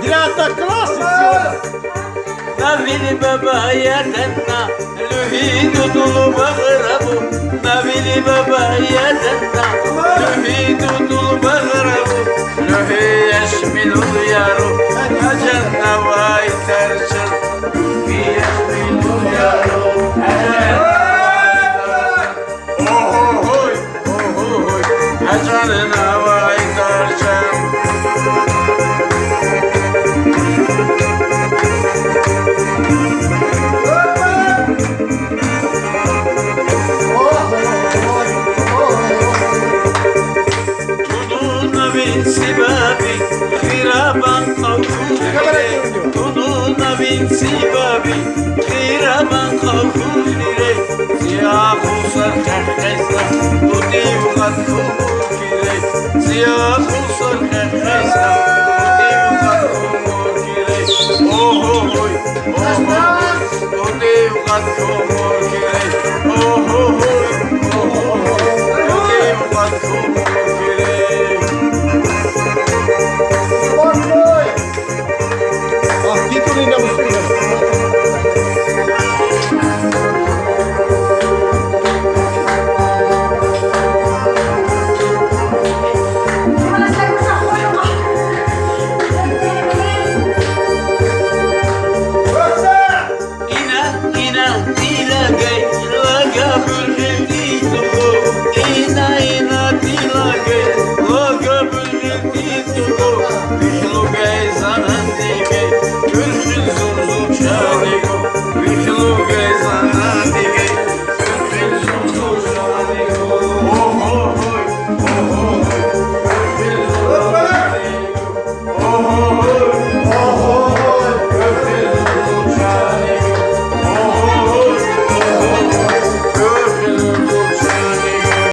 Diretta klasici. Navili baba yadanna luhi dudul bagrabu. Navili baba yadanna luhi dudul bagrabu. Luhi yashmilul yaru ajanna vay terçil. Luhi yashmilul yaru ajanna vay terçil. Sibabi khiraban khawfure Tununa bin sibabi khiraban khawfure Siyahu sarkar kaysa Tudiv qad khumukire Siyahu sarkar kaysa Tudiv qad khumukire Oh hoy Tudiv qad khumukire Oh hoy Tudiv qad khumukire Titolina mustura. Ina, ina, ina, gay, laga, burger, ina, ina.